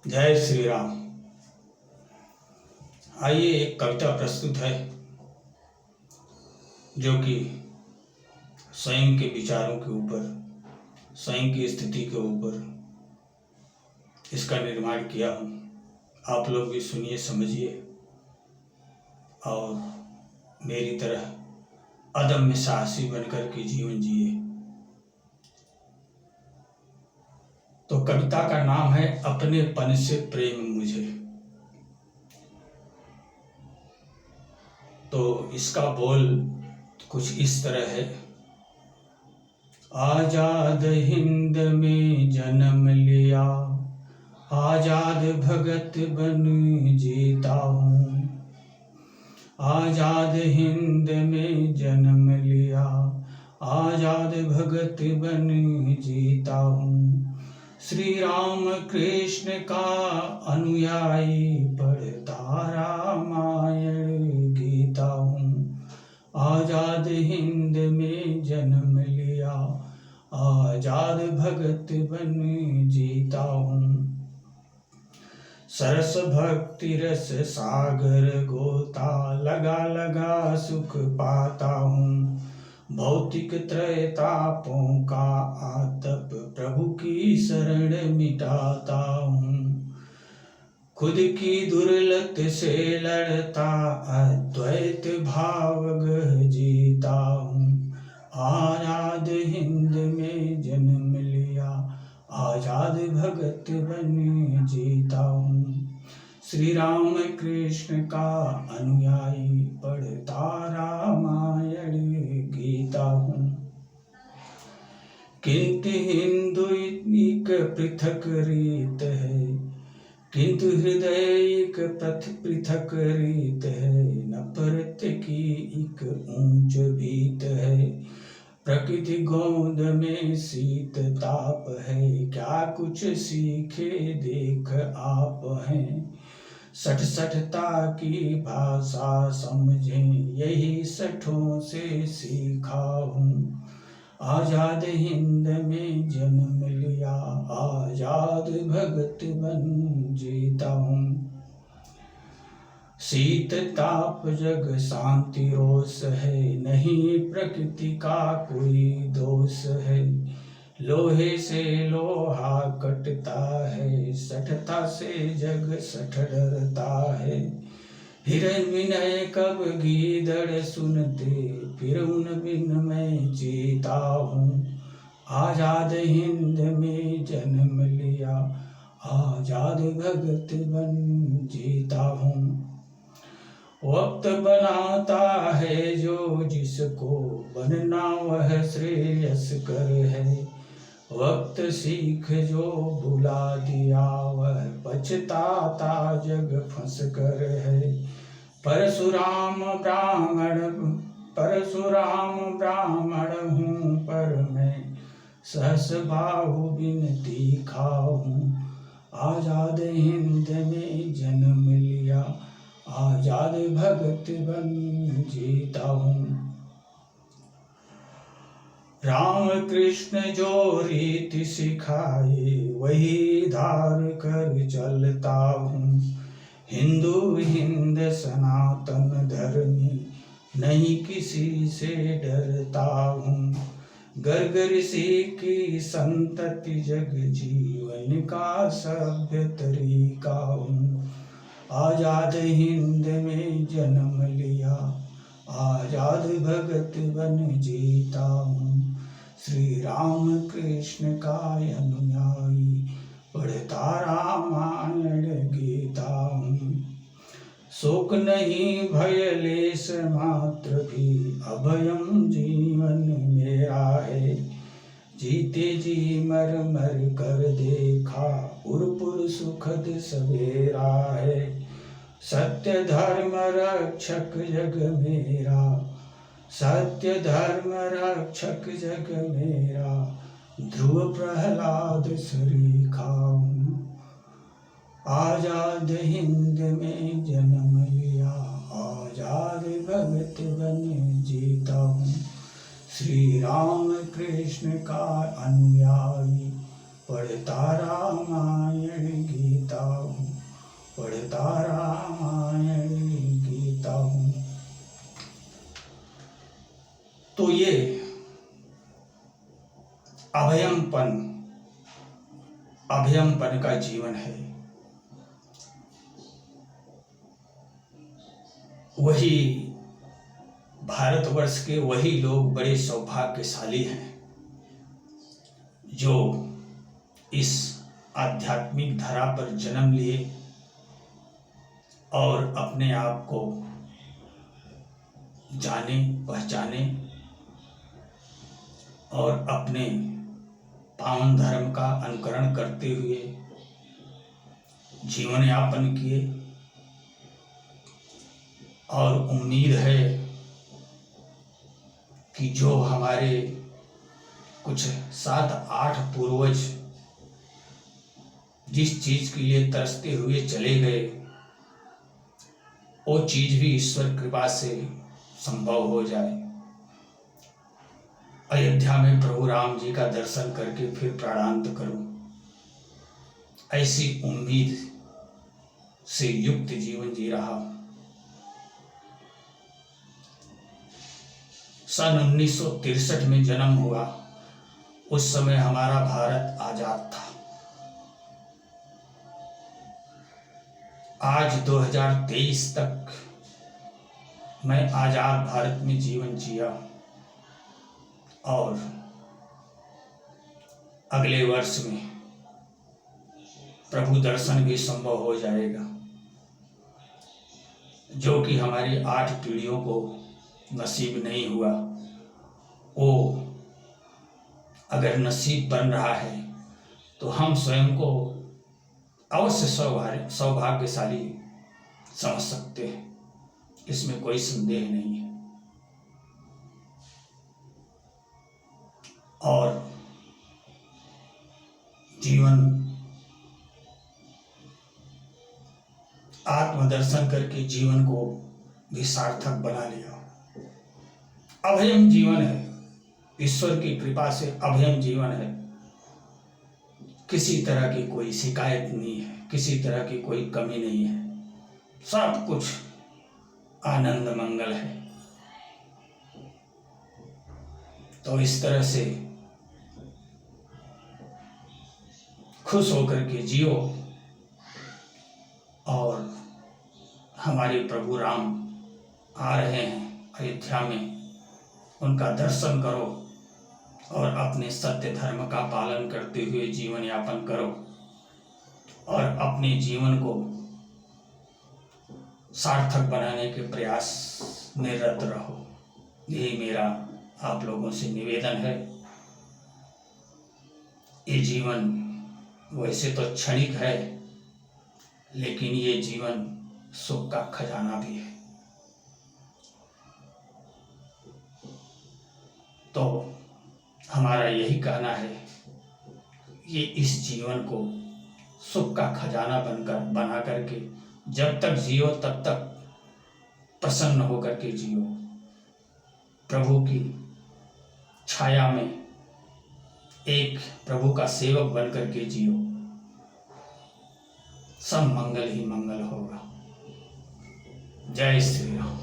जय श्री राम। आइए एक कविता प्रस्तुत है जो कि स्वयं के विचारों के ऊपर, स्वयं की स्थिति के ऊपर इसका निर्माण किया हूँ। आप लोग भी सुनिए, समझिए और मेरी तरह अदम्य साहसी बनकर के जीवन जिए। तो कविता का नाम है अपनेपन से प्रेम मुझे। तो इसका बोल कुछ इस तरह है। आजाद हिंद में जन्म लिया, आजाद भगत बन जीता हूँ। आजाद हिंद में जन्म लिया, आजाद भगत बन जीता हूँ। श्री राम कृष्ण का अनुयायी, पढ़ता रामायण गीता हूँ। आजाद हिंद में जन्म लिया, आजाद भगत बन जीता हूँ। सरस भक्ति रस सागर गोता, लगा लगा सुख पाता हूँ। भौतिक त्रैतापों का आतप, प्रभु की शरण मिटाता हूँ। खुद की दुर्लत से लड़ता, अद्वैत भाव गह जीता हूँ। आजाद हिंद में जन्म लिया, आजाद भगत बन जीता हूँ। श्री राम कृष्ण का अनुयायी, पढ़ता रामायण गीता हूँ। किंतु हिंदू एक पृथक रीत है, किंतु हृदय एक पृथक रीत है। नफरत की एक ऊंच भीत है, प्रकृति गोद में शीत ताप है। क्या कुछ सीखे देख आप हैं, सठसठता की भाषा समझें, यही सठों से सीखा हूँ। आजाद हिंद में जन्म लिया, आजाद भगत बन जीता हूँ। शीत ताप जग शांति रोष है, नहीं प्रकृति का कोई दोष है। लोहे से लोहा कटता है, सठता से जग सठ डरता है। हिरण विनय कब गीदड़ सुनते, फिर उन बिन मैं जीता हूँ। आजाद हिंद में जन्म लिया, आजाद भगत बन जीता हूँ। वक्त बनाता है जो जिसको, बनना वह श्रेयस्कर है। वक्त सीख जो भुला दिया, वह पछताता जग फंस कर है। परशुराम ब्राह्मण हूँ, पर मैं सहस बाहु बिन तीखा हूँ। आजाद हिंद में जन्म लिया, आजाद भगत बन जीता हूँ। राम कृष्ण जो रीति सिखाए, वही धार कर चलता हूँ। हिंदू हिंद सनातन धर्मी, नहीं किसी से डरता हूँ। गर्ग ऋषि की संतति, जग जीवन का सभ्य तरीका हूँ। आजाद हिंद में जन्म लिया, आजाद भगत बन जीता हूँ। श्री राम कृष्ण का अनुयायी, पढ़ता रामायण गीता हूँ। शोक नहीं भय लेश मात्र भी, अभयम जीवन मेरा है। जीते जी मर मर कर देखा, पुर सुखद सवेरा है। सत्य धर्म रक्षक जग मेरा, सत्य धर्म रक्षक जग मेरा। ध्रुव प्रहलाद सरीखा हूँ। आजाद हिंद में जन्म लिया, आजाद भगत बन जीता हूँ। श्री राम कृष्ण का अनुयायी, पढ़ता रामायण गीता शांतपन, अभयमपन का जीवन है। वही भारतवर्ष के वही लोग बड़े सौभाग्यशाली हैं जो इस आध्यात्मिक धरा पर जन्म लिए और अपने आप को जाने पहचाने और अपने पावन धर्म का अनुकरण करते हुए जीवन यापन किए। और उम्मीद है कि जो हमारे कुछ 7-8 पूर्वज जिस चीज के लिए तरसते हुए चले गए, वो चीज भी ईश्वर कृपा से संभव हो जाए। अयोध्या में प्रभु राम जी का दर्शन करके फिर प्राणांत करूं, ऐसी उम्मीद से युक्त जीवन जी रहा हूं। सन 1963 में जन्म हुआ। उस समय हमारा भारत आजाद था। आज 2023 तक मैं आजाद भारत में जीवन जिया और अगले वर्ष में प्रभु दर्शन भी संभव हो जाएगा, जो कि हमारी 8 पीढ़ियों को नसीब नहीं हुआ। वो अगर नसीब बन रहा है तो हम स्वयं को अवश्य सौभाग्यशाली समझ सकते हैं, इसमें कोई संदेह नहीं है। और जीवन आत्मदर्शन करके जीवन को भी सार्थक बना लिया। अभयम जीवन है, ईश्वर की कृपा से अभयम जीवन है। किसी तरह की कोई शिकायत नहीं है, किसी तरह की कोई कमी नहीं है, सब कुछ आनंद मंगल है। तो इस तरह से खुश होकर के जियो और हमारे प्रभु राम आ रहे हैं अयोध्या में, उनका दर्शन करो और अपने सत्य धर्म का पालन करते हुए जीवन यापन करो और अपने जीवन को सार्थक बनाने के प्रयास में रत रहो। यही मेरा आप लोगों से निवेदन है। ये जीवन वैसे तो क्षणिक है, लेकिन ये जीवन सुख का खजाना भी है। तो हमारा यही कहना है, ये इस जीवन को सुख का खजाना बना करके जब तक जियो तब तक प्रसन्न होकर के जियो, प्रभु की छाया में एक प्रभु का सेवक बन करके जियो, सब मंगल ही मंगल होगा। जय श्री राम।